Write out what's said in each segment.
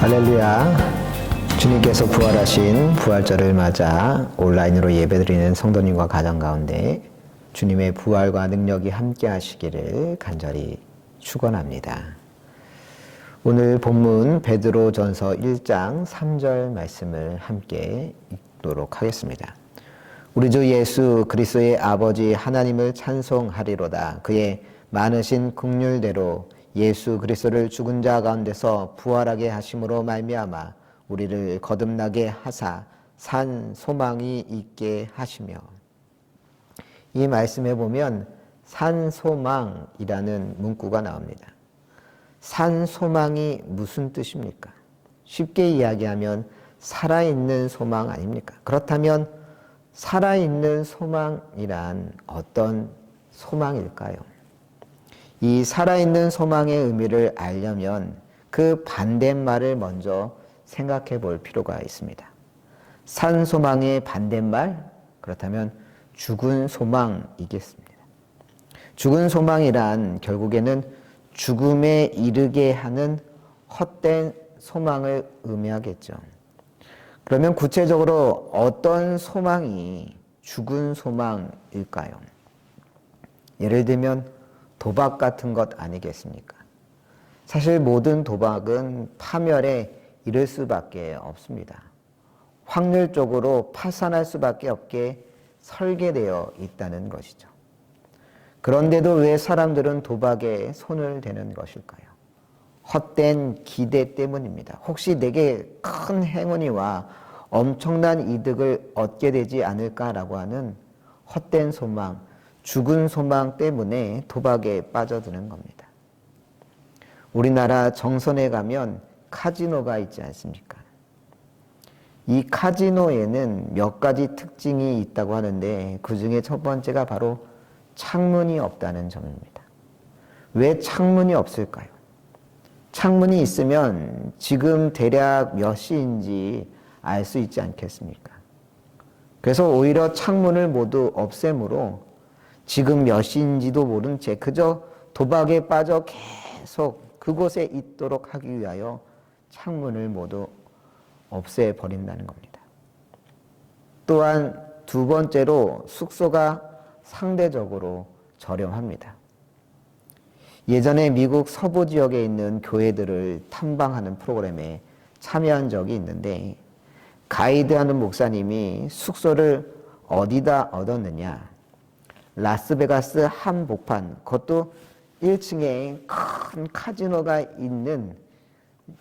할렐루야. 주님께서 부활하신 부활절을 맞아 온라인으로 예배드리는 성도님과 가정 가운데 주님의 부활과 능력이 함께 하시기를 간절히 축원합니다. 오늘 본문 베드로전서 1장 3절 말씀을 함께 읽도록 하겠습니다. 우리 주 예수 그리스도의 아버지 하나님을 찬송하리로다. 그의 많으신 긍휼대로 예수 그리스도를 죽은 자 가운데서 부활하게 하심으로 말미암아 우리를 거듭나게 하사 산 소망이 있게 하시며. 이 말씀에 보면 산 소망이라는 문구가 나옵니다. 산 소망이 무슨 뜻입니까? 쉽게 이야기하면 살아있는 소망 아닙니까? 그렇다면 살아있는 소망이란 어떤 소망일까요? 이 살아있는 소망의 의미를 알려면 그 반대말을 먼저 생각해 볼 필요가 있습니다. 산 소망의 반대말, 그렇다면 죽은 소망이겠습니다. 죽은 소망이란 결국에는 죽음에 이르게 하는 헛된 소망을 의미하겠죠. 그러면 구체적으로 어떤 소망이 죽은 소망일까요? 예를 들면 도박 같은 것 아니겠습니까? 사실 모든 도박은 파멸에 이를 수밖에 없습니다. 확률적으로 파산할 수밖에 없게 설계되어 있다는 것이죠. 그런데도 왜 사람들은 도박에 손을 대는 것일까요? 헛된 기대 때문입니다. 혹시 내게 큰 행운이 와 엄청난 이득을 얻게 되지 않을까라고 하는 헛된 소망, 죽은 소망 때문에 도박에 빠져드는 겁니다. 우리나라 정선에 가면 카지노가 있지 않습니까? 이 카지노에는 몇 가지 특징이 있다고 하는데 그 중에 첫 번째가 바로 창문이 없다는 점입니다. 왜 창문이 없을까요? 창문이 있으면 지금 대략 몇 시인지 알 수 있지 않겠습니까? 그래서 오히려 창문을 모두 없애므로 지금 몇 시인지도 모른 채 그저 도박에 빠져 계속 그곳에 있도록 하기 위하여 창문을 모두 없애버린다는 겁니다. 또한 두 번째로 숙소가 상대적으로 저렴합니다. 예전에 미국 서부 지역에 있는 교회들을 탐방하는 프로그램에 참여한 적이 있는데 가이드하는 목사님이 숙소를 어디다 얻었느냐? 라스베가스 한복판, 그것도 1층에 큰 카지노가 있는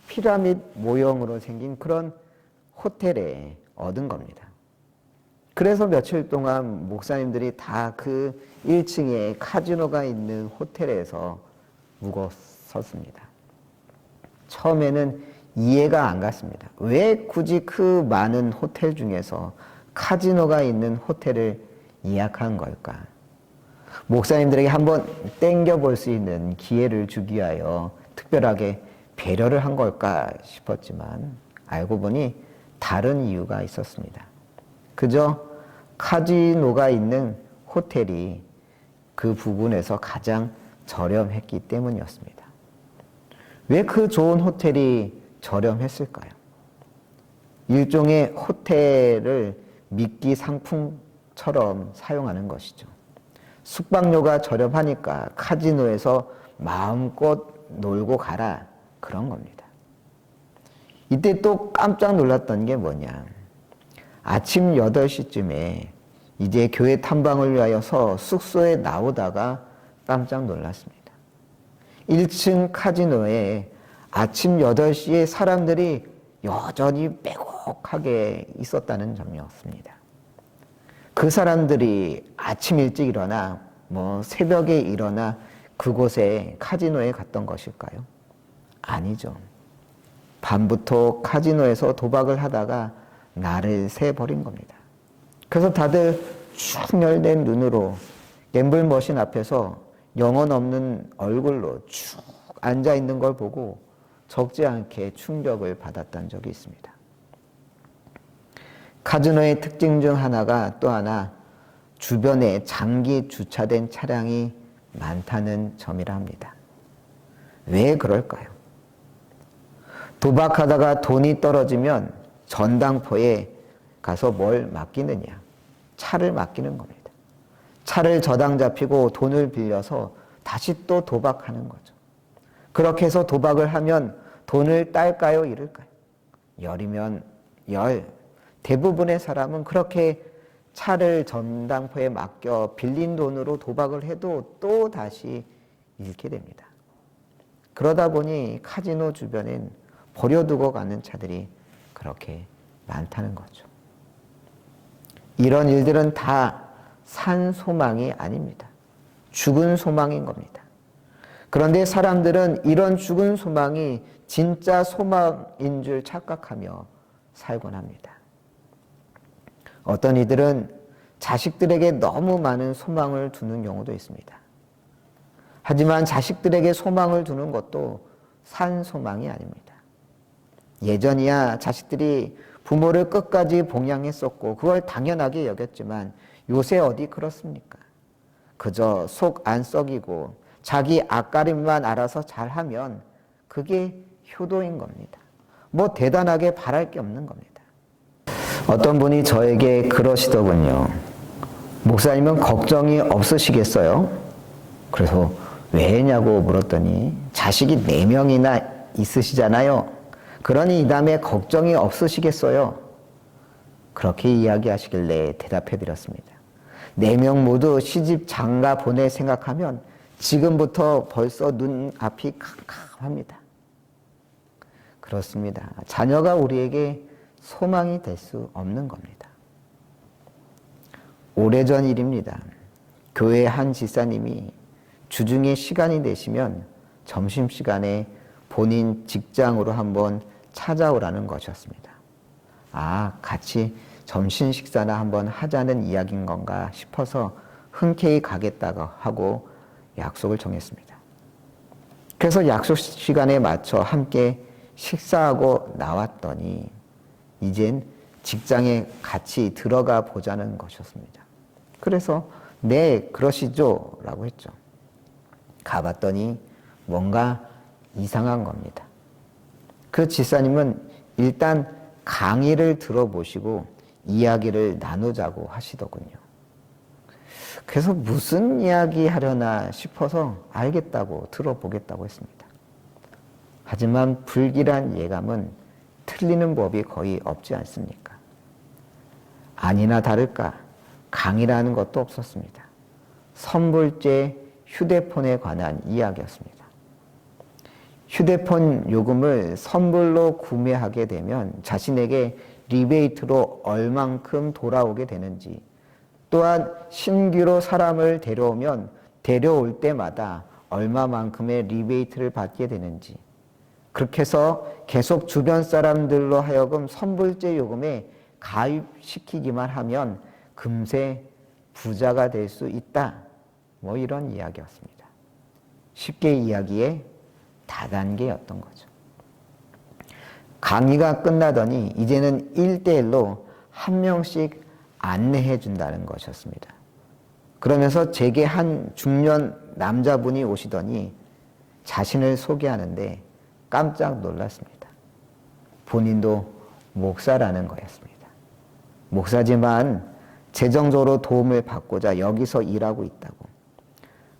피라미드 모형으로 생긴 그런 호텔에 얻은 겁니다. 그래서 며칠 동안 목사님들이 다 그 1층에 카지노가 있는 호텔에서 묵었었습니다. 처음에는 이해가 안 갔습니다. 왜 굳이 그 많은 호텔 중에서 카지노가 있는 호텔을 예약한 걸까? 목사님들에게 한번 땡겨볼 수 있는 기회를 주기 위하여 특별하게 배려를 한 걸까 싶었지만 알고 보니 다른 이유가 있었습니다. 그저 카지노가 있는 호텔이 그 부근에서 가장 저렴했기 때문이었습니다. 왜 그 좋은 호텔이 저렴했을까요? 일종의 호텔을 미끼 상품처럼 사용하는 것이죠. 숙박료가 저렴하니까 카지노에서 마음껏 놀고 가라, 그런 겁니다. 이때 또 깜짝 놀랐던 게 뭐냐? 아침 8시쯤에 이제 교회 탐방을 위하여서 숙소에 나오다가 깜짝 놀랐습니다. 1층 카지노에 아침 8시에 사람들이 여전히 빼곡하게 있었다는 점이었습니다. 그 사람들이 아침 일찍 일어나 새벽에 일어나 그곳에 카지노에 갔던 것일까요? 아니죠. 밤부터 카지노에서 도박을 하다가 날을 새버린 겁니다. 그래서 다들 충혈된 눈으로 갬블 머신 앞에서 영혼 없는 얼굴로 쭉 앉아있는 걸 보고 적지 않게 충격을 받았던 적이 있습니다. 카지노의 특징 중 하나가 또 하나 주변에 장기 주차된 차량이 많다는 점이라 합니다. 왜 그럴까요? 도박하다가 돈이 떨어지면 전당포에 가서 뭘 맡기느냐? 차를 맡기는 겁니다. 차를 저당 잡히고 돈을 빌려서 다시 또 도박하는 거죠. 그렇게 해서 도박을 하면 돈을 딸까요? 잃을까요? 열이면 열. 대부분의 사람은 그렇게 차를 전당포에 맡겨 빌린 돈으로 도박을 해도 또 다시 잃게 됩니다. 그러다 보니 카지노 주변엔 버려두고 가는 차들이 그렇게 많다는 거죠. 이런 일들은 다 산 소망이 아닙니다. 죽은 소망인 겁니다. 그런데 사람들은 이런 죽은 소망이 진짜 소망인 줄 착각하며 살곤 합니다. 어떤 이들은 자식들에게 너무 많은 소망을 두는 경우도 있습니다. 하지만 자식들에게 소망을 두는 것도 산 소망이 아닙니다. 예전이야 자식들이 부모를 끝까지 봉양했었고 그걸 당연하게 여겼지만 요새 어디 그렇습니까? 그저 속 안 썩이고 자기 앞가림만 알아서 잘하면 그게 효도인 겁니다. 뭐 대단하게 바랄 게 없는 겁니다. 어떤 분이 저에게 그러시더군요. 목사님은 걱정이 없으시겠어요? 그래서 왜냐고 물었더니 자식이 4명이나 있으시잖아요. 그러니 이 다음에 걱정이 없으시겠어요? 그렇게 이야기하시길래 대답해 드렸습니다. 4명 모두 시집 장가 보낼 생각하면 지금부터 벌써 눈앞이 캄캄합니다. 그렇습니다. 자녀가 우리에게 소망이 될 수 없는 겁니다. 오래전 일입니다. 교회 한 집사님이 주중에 시간이 되시면 점심시간에 본인 직장으로 한번 찾아오라는 것이었습니다. 아, 같이 점심 식사나 한번 하자는 이야기인 건가 싶어서 흔쾌히 가겠다고 하고 약속을 정했습니다. 그래서 약속 시간에 맞춰 함께 식사하고 나왔더니 이젠 직장에 같이 들어가 보자는 것이었습니다. 그래서 네, 그러시죠 라고 했죠. 가봤더니 뭔가 이상한 겁니다. 그 집사님은 일단 강의를 들어보시고 이야기를 나누자고 하시더군요. 그래서 무슨 이야기 하려나 싶어서 알겠다고 들어보겠다고 했습니다. 하지만 불길한 예감은 틀리는 법이 거의 없지 않습니까? 아니나 다를까 강의라는 것도 없었습니다. 선불제 휴대폰에 관한 이야기였습니다. 휴대폰 요금을 선불로 구매하게 되면 자신에게 리베이트로 얼만큼 돌아오게 되는지, 또한 신규로 사람을 데려오면 데려올 때마다 얼마만큼의 리베이트를 받게 되는지, 그렇게 해서 계속 주변 사람들로 하여금 선불제 요금에 가입시키기만 하면 금세 부자가 될 수 있다. 뭐 이런 이야기였습니다. 쉽게 이야기해 다단계였던 거죠. 강의가 끝나더니 이제는 1대1로 한 명씩 안내해 준다는 것이었습니다. 그러면서 제게 한 중년 남자분이 오시더니 자신을 소개하는데 깜짝 놀랐습니다. 본인도 목사라는 거였습니다. 목사지만 재정적으로 도움을 받고자 여기서 일하고 있다고.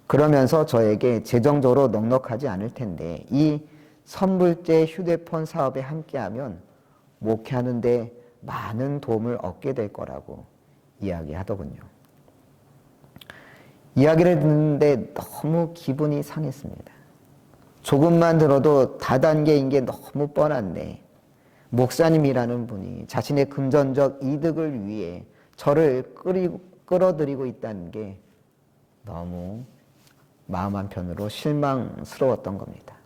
그러면서 저에게 재정적으로 넉넉하지 않을 텐데 이 선불제 휴대폰 사업에 함께하면 목회하는데 많은 도움을 얻게 될 거라고 이야기하더군요. 이야기를 듣는데 너무 기분이 상했습니다. 조금만 들어도 다단계인 게 너무 뻔한데 목사님이라는 분이 자신의 금전적 이득을 위해 저를 끌어들이고 있다는 게 너무 마음 한편으로 실망스러웠던 겁니다.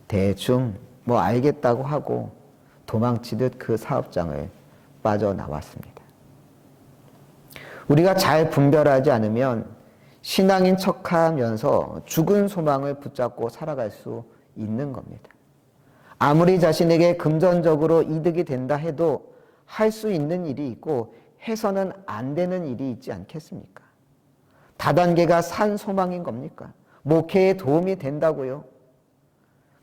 대충 뭐 알겠다고 하고 도망치듯 그 사업장을 빠져나왔습니다. 우리가 잘 분별하지 않으면 신앙인 척하면서 죽은 소망을 붙잡고 살아갈 수 있는 겁니다. 아무리 자신에게 금전적으로 이득이 된다 해도 할 수 있는 일이 있고 해서는 안 되는 일이 있지 않겠습니까? 다단계가 산 소망인 겁니까? 목회에 도움이 된다고요?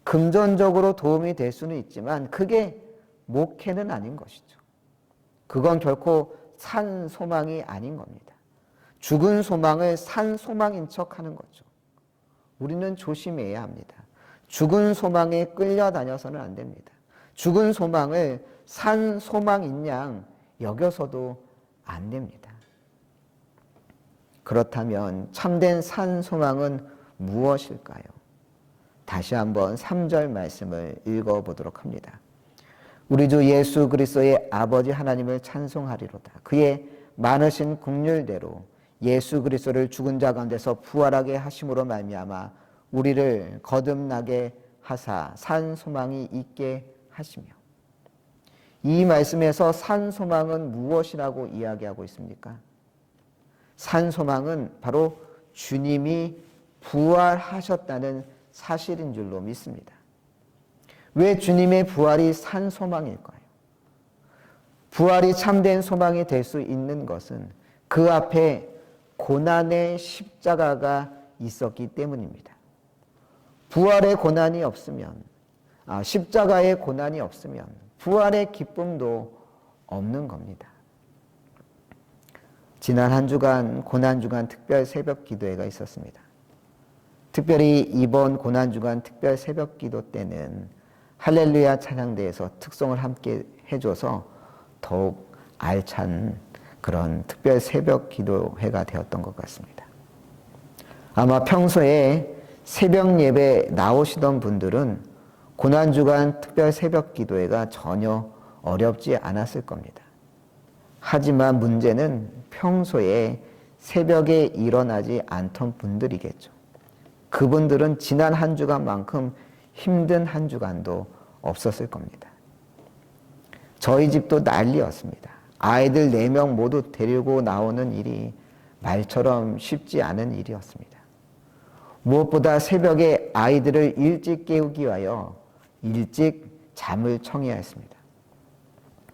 금전적으로 도움이 될 수는 있지만 그게 목회는 아닌 것이죠. 그건 결코 산 소망이 아닌 겁니다. 죽은 소망을 산 소망인 척 하는 거죠. 우리는 조심해야 합니다. 죽은 소망에 끌려다녀서는 안 됩니다. 죽은 소망을 산 소망인 양 여겨서도 안 됩니다. 그렇다면 참된 산 소망은 무엇일까요? 다시 한번 3절 말씀을 읽어보도록 합니다. 우리 주 예수 그리스도의 아버지 하나님을 찬송하리로다. 그의 많으신 긍휼대로 예수 그리스도를 죽은 자 가운데서 부활하게 하심으로 말미암아 우리를 거듭나게 하사 산 소망이 있게 하시며. 이 말씀에서 산 소망은 무엇이라고 이야기하고 있습니까? 산 소망은 바로 주님이 부활하셨다는 사실인 줄로 믿습니다. 왜 주님의 부활이 산 소망일까요? 부활이 참된 소망이 될 수 있는 것은 그 앞에 고난의 십자가가 있었기 때문입니다. 부활의 고난이 없으면, 십자가의 고난이 없으면 부활의 기쁨도 없는 겁니다. 지난 한 주간 고난주간 특별 새벽 기도회가 있었습니다. 특별히 이번 고난주간 특별 새벽 기도 때는 할렐루야 찬양대에서 특송을 함께 해줘서 더욱 알찬 그런 특별 새벽 기도회가 되었던 것 같습니다. 아마 평소에 새벽 예배 나오시던 분들은 고난주간 특별 새벽 기도회가 전혀 어렵지 않았을 겁니다. 하지만 문제는 평소에 새벽에 일어나지 않던 분들이겠죠. 그분들은 지난 한 주간만큼 힘든 한 주간도 없었을 겁니다. 저희 집도 난리였습니다. 아이들 4명 모두 데리고 나오는 일이 말처럼 쉽지 않은 일이었습니다. 무엇보다 새벽에 아이들을 일찍 깨우기 위하여 일찍 잠을 청해야 했습니다.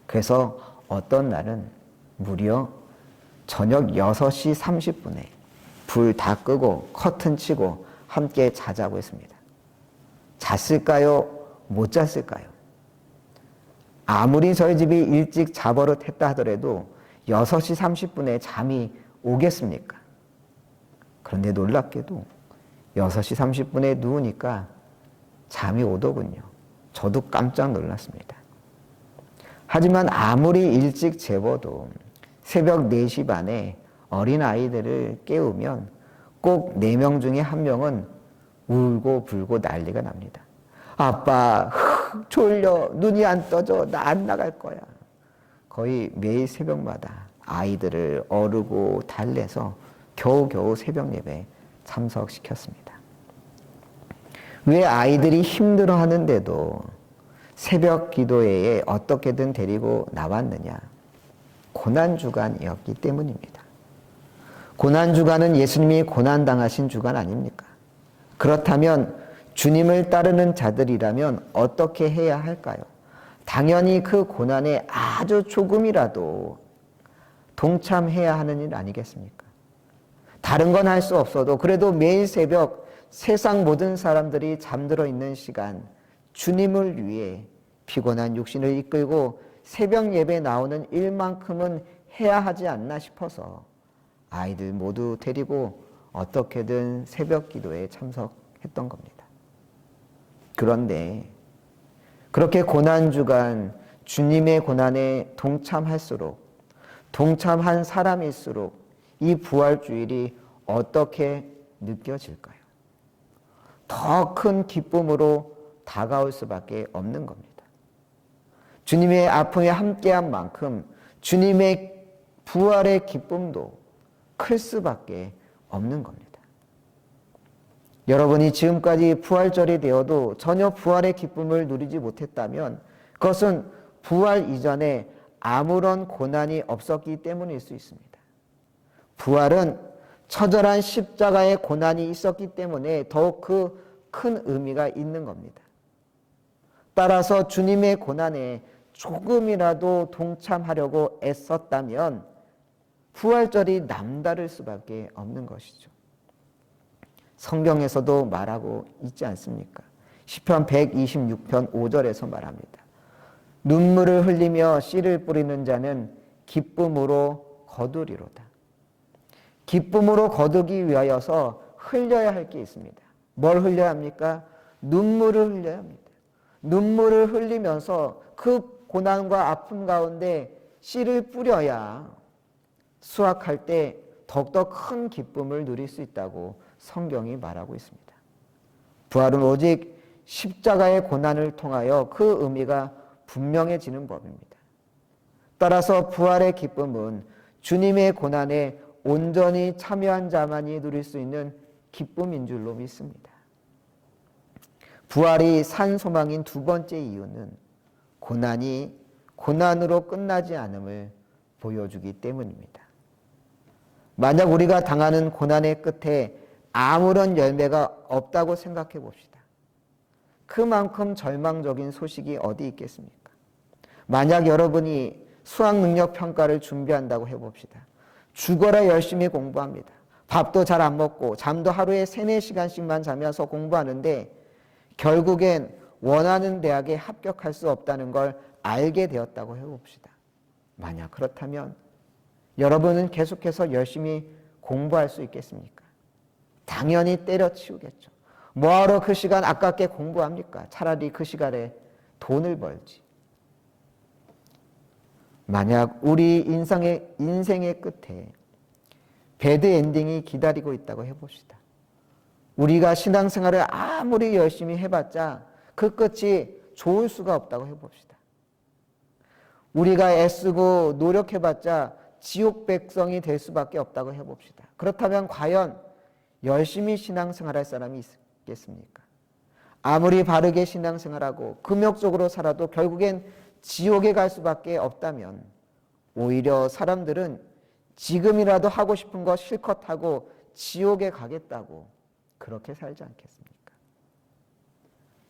그래서 어떤 날은 무려 저녁 6시 30분에 불 다 끄고 커튼 치고 함께 자자고 했습니다. 잤을까요? 못 잤을까요? 아무리 저희 집이 일찍 자버릇했다 하더라도 6시 30분에 잠이 오겠습니까? 그런데 놀랍게도 6시 30분에 누우니까 잠이 오더군요. 저도 깜짝 놀랐습니다. 하지만 아무리 일찍 재워도 새벽 4시 반에 어린아이들을 깨우면 꼭 4명 중에 1명은 울고 불고 난리가 납니다. 아빠, 졸려, 눈이 안 떠져, 나 안 나갈 거야. 거의 매일 새벽마다 아이들을 어르고 달래서 겨우겨우 새벽 예배에 참석시켰습니다. 왜 아이들이 힘들어 하는데도 새벽 기도회에 어떻게든 데리고 나왔느냐? 고난주간이었기 때문입니다. 고난주간은 예수님이 고난당하신 주간 아닙니까? 그렇다면 주님을 따르는 자들이라면 어떻게 해야 할까요? 당연히 그 고난에 아주 조금이라도 동참해야 하는 일 아니겠습니까? 다른 건 할 수 없어도 그래도 매일 새벽 세상 모든 사람들이 잠들어 있는 시간 주님을 위해 피곤한 육신을 이끌고 새벽 예배에 나오는 일만큼은 해야 하지 않나 싶어서 아이들 모두 데리고 어떻게든 새벽 기도에 참석했던 겁니다. 그런데 그렇게 고난주간 주님의 고난에 동참할수록 동참한 사람일수록 이 부활주일이 어떻게 느껴질까요? 더 큰 기쁨으로 다가올 수밖에 없는 겁니다. 주님의 아픔에 함께한 만큼 주님의 부활의 기쁨도 클 수밖에 없는 겁니다. 여러분이 지금까지 부활절이 되어도 전혀 부활의 기쁨을 누리지 못했다면 그것은 부활 이전에 아무런 고난이 없었기 때문일 수 있습니다. 부활은 처절한 십자가의 고난이 있었기 때문에 더욱 그 큰 의미가 있는 겁니다. 따라서 주님의 고난에 조금이라도 동참하려고 애썼다면 부활절이 남다를 수밖에 없는 것이죠. 성경에서도 말하고 있지 않습니까? 시편 126편 5절에서 말합니다. 눈물을 흘리며 씨를 뿌리는 자는 기쁨으로 거두리로다. 기쁨으로 거두기 위하여서 흘려야 할 게 있습니다. 뭘 흘려야 합니까? 눈물을 흘려야 합니다. 눈물을 흘리면서 그 고난과 아픔 가운데 씨를 뿌려야 수확할 때 더욱더 큰 기쁨을 누릴 수 있다고 성경이 말하고 있습니다. 부활은 오직 십자가의 고난을 통하여 그 의미가 분명해지는 법입니다. 따라서 부활의 기쁨은 주님의 고난에 온전히 참여한 자만이 누릴 수 있는 기쁨인 줄로 믿습니다. 부활이 산 소망인 두 번째 이유는 고난이 고난으로 끝나지 않음을 보여주기 때문입니다. 만약 우리가 당하는 고난의 끝에 아무런 열매가 없다고 생각해 봅시다. 그만큼 절망적인 소식이 어디 있겠습니까? 만약 여러분이 수학능력 평가를 준비한다고 해봅시다. 죽어라 열심히 공부합니다. 밥도 잘 안 먹고 잠도 하루에 3, 4시간씩만 자면서 공부하는데 결국엔 원하는 대학에 합격할 수 없다는 걸 알게 되었다고 해봅시다. 만약 그렇다면 여러분은 계속해서 열심히 공부할 수 있겠습니까? 당연히 때려치우겠죠. 뭐하러 그 시간 아깝게 공부합니까? 차라리 그 시간에 돈을 벌지. 만약 우리 인생의 끝에 배드 엔딩이 기다리고 있다고 해봅시다. 우리가 신앙생활을 아무리 열심히 해봤자 그 끝이 좋을 수가 없다고 해봅시다. 우리가 애쓰고 노력해봤자 지옥 백성이 될 수밖에 없다고 해봅시다. 그렇다면 과연 열심히 신앙생활할 사람이 있겠습니까? 아무리 바르게 신앙생활하고 금욕적으로 살아도 결국엔 지옥에 갈 수밖에 없다면 오히려 사람들은 지금이라도 하고 싶은 거 실컷 하고 지옥에 가겠다고 그렇게 살지 않겠습니까?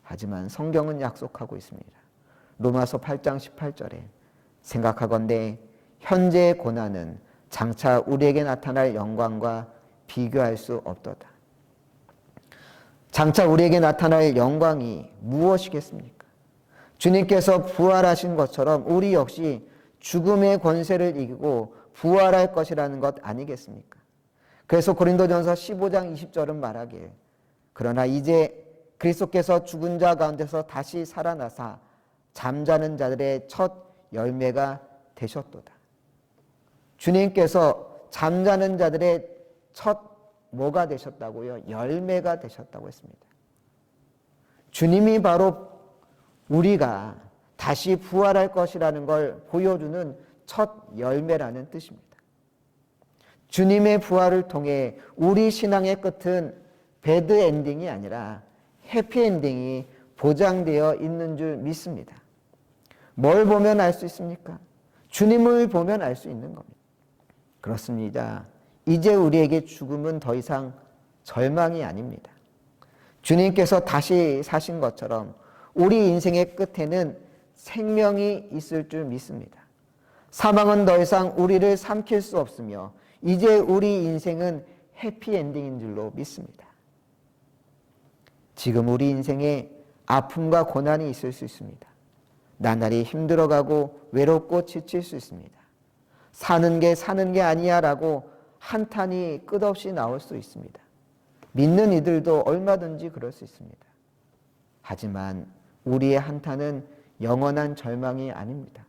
하지만 성경은 약속하고 있습니다. 로마서 8장 18절에 생각하건대 현재의 고난은 장차 우리에게 나타날 영광과 비교할 수 없도다. 장차 우리에게 나타날 영광이 무엇이겠습니까? 주님께서 부활하신 것처럼 우리 역시 죽음의 권세를 이기고 부활할 것이라는 것 아니겠습니까? 그래서 고린도전서 15장 20절은 말하길 그러나 이제 그리스도께서 죽은 자 가운데서 다시 살아나사 잠자는 자들의 첫 열매가 되셨도다. 주님께서 잠자는 자들의 첫 뭐가 되셨다고요? 열매가 되셨다고 했습니다. 주님이 바로 우리가 다시 부활할 것이라는 걸 보여주는 첫 열매라는 뜻입니다. 주님의 부활을 통해 우리 신앙의 끝은 배드 엔딩이 아니라 해피 엔딩이 보장되어 있는 줄 믿습니다. 뭘 보면 알 수 있습니까? 주님을 보면 알 수 있는 겁니다. 그렇습니다. 이제 우리에게 죽음은 더 이상 절망이 아닙니다. 주님께서 다시 사신 것처럼 우리 인생의 끝에는 생명이 있을 줄 믿습니다. 사망은 더 이상 우리를 삼킬 수 없으며 이제 우리 인생은 해피엔딩인 줄로 믿습니다. 지금 우리 인생에 아픔과 고난이 있을 수 있습니다. 나날이 힘들어가고 외롭고 지칠 수 있습니다. 사는 게 아니야 라고 한탄이 끝없이 나올 수 있습니다. 믿는 이들도 얼마든지 그럴 수 있습니다. 하지만 우리의 한탄은 영원한 절망이 아닙니다.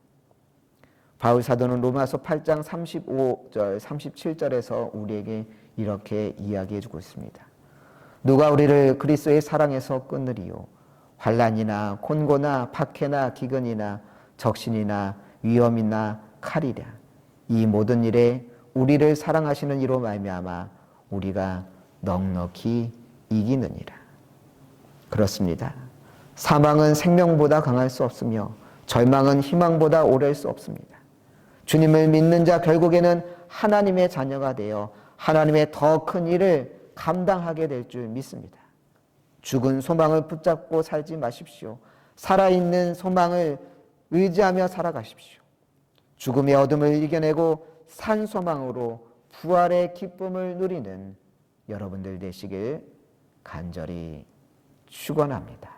바울 사도는 로마서 8장 35절, 37절에서 우리에게 이렇게 이야기해 주고 있습니다. 누가 우리를 그리스도의 사랑에서 끊으리요? 환난이나 곤고나 박해나 기근이나 적신이나 위험이나 칼이랴. 이 모든 일에 우리를 사랑하시는 이로 말미암아 우리가 넉넉히 이기느니라. 그렇습니다. 사망은 생명보다 강할 수 없으며 절망은 희망보다 오래할 수 없습니다. 주님을 믿는 자 결국에는 하나님의 자녀가 되어 하나님의 더 큰 일을 감당하게 될 줄 믿습니다. 죽은 소망을 붙잡고 살지 마십시오. 살아있는 소망을 의지하며 살아가십시오. 죽음의 어둠을 이겨내고 산 소망으로 부활의 기쁨을 누리는 여러분들 되시길 간절히 축원합니다.